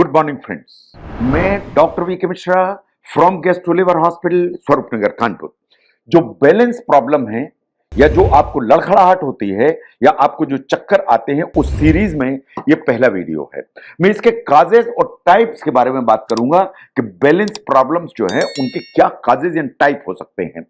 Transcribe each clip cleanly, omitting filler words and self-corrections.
Good morning friends. मैं doctor V K Mishra from guest liver hospital Swaroopnagar Kanpur. जो balance problem है या जो आपको लड़खड़ाहट होती है या आपको जो चक्कर आते हैं उस सीरीज में ये पहला वीडियो है। मैं इसके काजेज और टाइप्स के बारे में बात करूंगा कि बैलेंस प्रॉब्लम्स जो है उनके क्या काजेज एंड टाइप हो सकते हैं।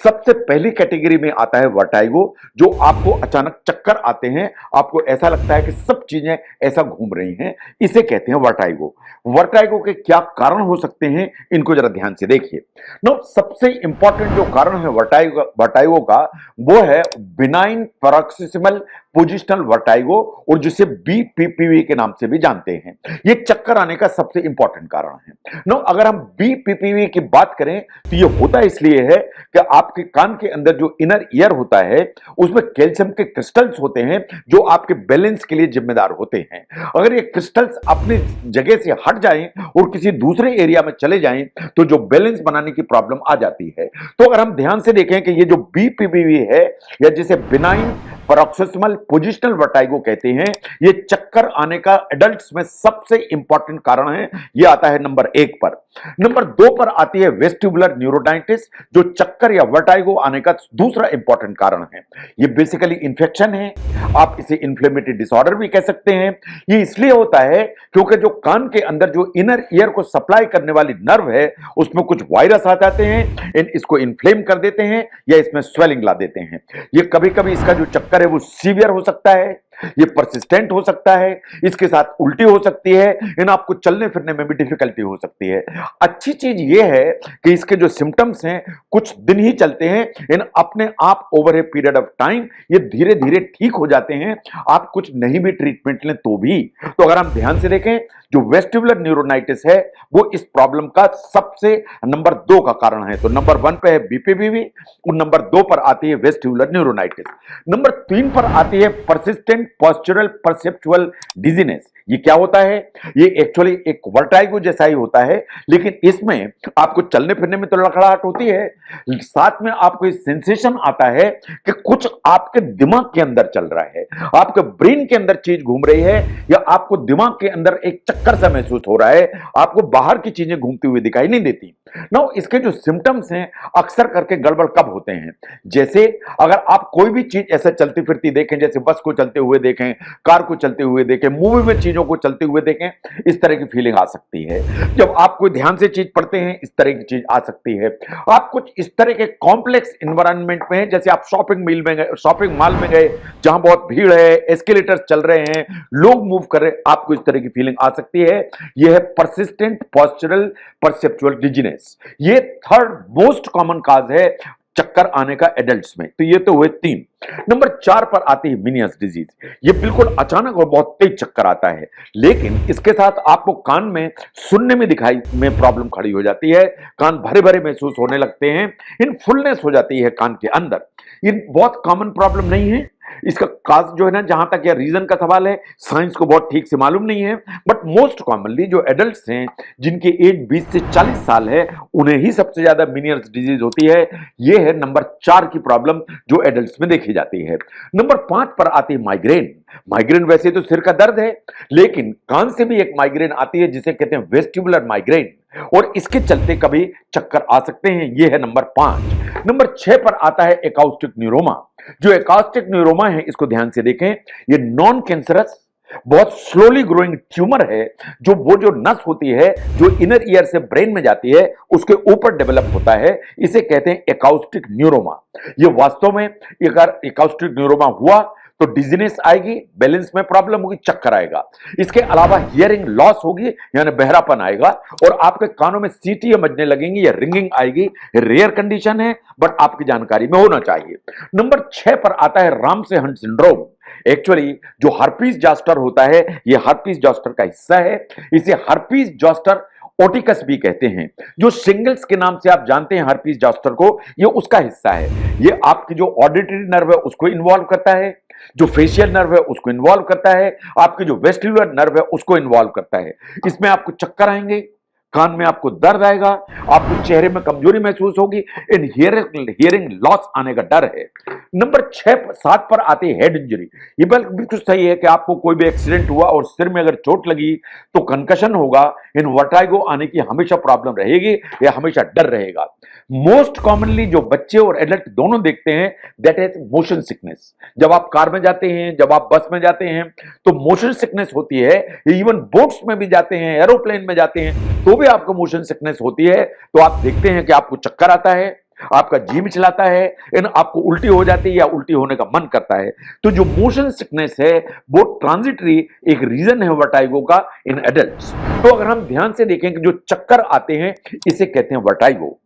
सबसे पहली कैटेगरी में आता है वर्टाइगो, जो आपको अचानक चक्कर आते हैं, आपको ऐसा लगता है कि सब चीजें ऐसा घूम रही हैं, इसे कहते हैं वर्टाइगो। वर्टाइगो के क्या कारण हो सकते हैं इनको जरा ध्यान से देखिए। नो, सबसे इंपॉर्टेंट जो कारण है वर्टाइगो का वो है बिनाइन पैरोक्सिस्मल पोजिशनल वर्टाइगो, और जिसे बीपीपीवी के नाम से भी जानते हैं। ये चक्कर आने का सबसे इंपॉर्टेंट कारण है। नो, अगर हम बीपीपीवी की बात करें तो ये होता इसलिए है कि आपके कान के अंदर जो इनर ईयर होता है उसमें कैल्शियम के क्रिस्टल्स होते हैं जो आपके बैलेंस के लिए जिम्मेदार होते हैं। अगर ये क्रिस्टल्स अपनी जगह से हट जाएं और किसी दूसरे एरिया में चले जाएं तो जो बैलेंस बनाने की प्रॉब्लम आ जाती है। तो अगर हम ध्यान से देखें कि ये जो बीपीपीवी है या जिसे बिनाइन पैरोक्सिस्मल पोजिशनल वर्टाइगो कहते हैं, ये चक्कर आने का एडल्ट्स में सबसे इंपॉर्टेंट कारण है। ये आता है नंबर 1 पर। नंबर 2 पर आती है वेस्टिबुलर न्यूरोडाइटिस, जो चक्कर या वर्टाइगो आने का दूसरा इंपॉर्टेंट कारण है। ये बेसिकली इंफेक्शन है, आप इसे इन्फ्लेमेटरी डिसऑर्डर भी कह सकते हैं। ये इसलिए होता है क्योंकि जो कान के अंदर जो इनर ईयर को सप्लाई करने वाली नर्व है उसमें कुछ वायरस आ जाते हैं, इसको इन्फ्लेम कर देते हैं या इसमें स्वेलिंग ला देते हैं। ये कभी कभी इसका जो चक्कर है वो सीवियर हो सकता है, ये परसिस्टेंट हो सकता है, इसके साथ उल्टी हो सकती है, इन आपको चलने फिरने में भी डिफिकल्टी हो सकती है। अच्छी चीज ये है कि इसके जो सिम्टम्स हैं कुछ दिन ही चलते हैं, इन अपने आप over a period of time ये धीरे धीरे ठीक हो जाते हैं, आप कुछ नहीं भी ट्रीटमेंट लें तो भी। तो अगर हम ध्यान से देखें, जो वेस्टिबुलर न्यूरोनाइटिस है वो इस प्रॉब्लम का सबसे नंबर 2 का कारण है। तो नंबर 1 पे है बीपीपीवी और नंबर 2 पर आती है वेस्टिबुलर न्यूरोनाइटिस। नंबर 3 पर आती है परसिस्टेंट पोस्चरल परसेप्चुअल डिजीनेस। ये क्या होता है? ये एक्चुअली एक वर्टाइगो जैसा ही होता है, लेकिन इसमें आपको चलने फिरने में तो लड़खड़ाहट होती है, साथ में आपको ये सेंसेशन आता है कि कुछ आपके दिमाग के अंदर चल रहा है, आपके ब्रेन के अंदर चीज घूम रही है, या आपको दिमाग के अंदर एक चक्कर सा महसूस हो रहा है, आपको बाहर की चीजें घूमती हुई दिखाई नहीं देती। नो, इसके जो सिम्टम्स हैं अक्सर करके गड़बड़ कब होते हैं? जैसे अगर आप कोई भी चीज ऐसा चलती फिरती देखें, जैसे बस को चलते हुए देखें, कार को चलते हुए देखें, मूवी में चीजों को चलते हुए देखें, इस तरह की फीलिंग आ सकती है। जब आप कोई ध्यान से चीज पढ़ते हैं इस तरह की चीज आ सकती है। आप कुछ इस तरह के कॉम्प्लेक्स एनवायरनमेंट में हैं, जैसे आप शॉपिंग मॉल में गए जहां बहुत भीड़ है, एस्केलेटर्स चल रहे हैं, लोग मूव कर रहे हैं, आपको इस तरह की फीलिंग आ सकती है। यह है परसिस्टेंट पोस्चरल परसेप्चुअल डिजीनेस। ये थर्ड मोस्ट कॉमन काज है चक्कर आने का एडल्ट्स में। तो ये तो हुए 3। नंबर 4 पर आती है मिनियस डिजीज। ये बिल्कुल अचानक और बहुत तेज चक्कर आता है, लेकिन इसके साथ आपको कान में सुनने में दिखाई में प्रॉब्लम खड़ी हो जाती है, कान भरे भरे महसूस होने लगते हैं, इन फुलनेस हो जाती है कान के अंदर। ये बहुत कॉमन प्रॉब्लम नहीं है। इसका काज जो है ना, जहां तक यह रीजन का सवाल है, साइंस को बहुत ठीक से मालूम नहीं है, बट मोस्ट कॉमनली जो एडल्ट्स हैं जिनकी एज 20 से 40 साल है उन्हें ही सबसे ज्यादा मिनियर्स डिजीज होती है। यह है नंबर 4 की प्रॉब्लम जो एडल्ट्स में देखी जाती है। नंबर 5 पर आती है माइग्रेन। माइग्रेन वैसे तो सिर का दर्द है, लेकिन कान से भी एक माइग्रेन आती है जिसे कहते हैं वेस्टिबुलर माइग्रेन, और इसके चलते कभी चक्कर आ सकते हैं। यह है नंबर 5। नंबर 6 पर आता है एकाउस्टिक न्यूरोमा। जो एकास्टिक न्यूरोमा है इसको ध्यान से देखें, ये नॉन कैंसरस बहुत स्लोली ग्रोइंग ट्यूमर है, जो नस होती है जो इनर ईयर से ब्रेन में जाती है उसके ऊपर डेवलप होता है, इसे कहते हैं एकाउस्टिक न्यूरोमा। ये वास्तव में अगर एकाउस्टिक न्यूरोमा हुआ तो डिजीनेस आएगी, बैलेंस में प्रॉब्लम होगी, चक्कर आएगा। इसके अलावा हियरिंग लॉस होगी, यानी बहरापन आएगा, और आपके कानों में सीटियां बजने लगेंगी या रिंगिंग आएगी। रेयर कंडीशन है, बट आपकी जानकारी में होना चाहिए। नंबर 6 पर आता है रामसे हंट सिंड्रोम। एक्चुअली जो हर्पीज जॉस्टर होता है ये हर्पीज जॉस्टर का हिस्सा है, इसे हर्पीज जॉस्टर ओटिकस भी कहते हैं। जो सिंगल्स के नाम से आप जानते हैं हर्पीज जॉस्टर को, ये उसका हिस्सा है। ये आपकी जो ऑडिटरी नर्व है उसको इन्वॉल्व करता है, जो फेशियल नर्व है उसको इन्वॉल्व करता है, आपके जो वेस्टिबुलर नर्व है उसको इन्वॉल्व करता है। इसमें आपको चक्कर आएंगे, कान में आपको दर्द आएगा, आपको चेहरे में कमजोरी महसूस होगी, इन हियरिंग लॉस आने का डर है। नंबर 6-7 पर आती है हेड इंजरी। ये बिल्कुल सही है कि आपको कोई भी एक्सीडेंट हुआ और सिर में अगर चोट लगी तो कंकशन होगा, इन वर्टाइगो आने की हमेशा प्रॉब्लम रहेगी या हमेशा डर रहेगा। मोस्ट कॉमनली जो बच्चे और एडल्ट दोनों देखते हैं दैट इज मोशन सिकनेस। जब आप कार में जाते हैं, जब आप बस में जाते हैं तो मोशन सिकनेस होती है, इवन बोट्स में भी जाते हैं, एरोप्लेन में जाते हैं तो भी आपको मोशन सिकनेस होती है। तो आप देखते हैं कि आपको चक्कर आता है, आपका जी मिचलाता है, इन आपको उल्टी हो जाती है या उल्टी होने का मन करता है। तो जो मोशन सिकनेस है वो ट्रांजिटरी एक रीजन है वर्टाइगो का इन एडल्ट्स। तो अगर हम ध्यान से देखें कि जो चक्कर आते हैं इसे कहते हैं वर्टाइगो।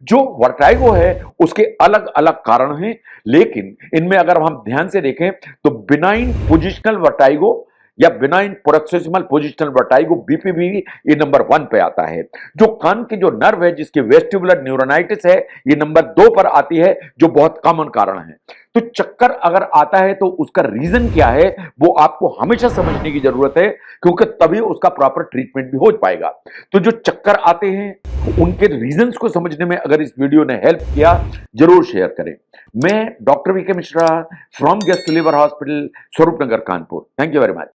जो वर्टाइगो है उसके अलग अलग कारण हैं, लेकिन इनमें अगर हम ध्यान से देखें तो बिनाइन पोजिशनल वर्टाइगो या बिनाइन पैरोक्सिस्मल पोजिशनल वर्टाइगो बीपीवी ये नंबर 1 पे आता है। जो कान के जो नर्व है जिसके वेस्टिबुलर न्यूरोनाइटिस है ये नंबर 2 पर आती है, जो बहुत कॉमन कारण है। तो चक्कर अगर आता है तो उसका रीजन क्या है वो आपको हमेशा समझने की जरूरत है, क्योंकि तभी उसका प्रॉपर ट्रीटमेंट भी हो पाएगा। तो जो चक्कर आते हैं उनके रीजंस को समझने में अगर इस वीडियो ने हेल्प किया जरूर शेयर करें। मैं doctor VK Mishra from guest liver Hospital, Swaroop Nagar, Kanpur. Thank you very much.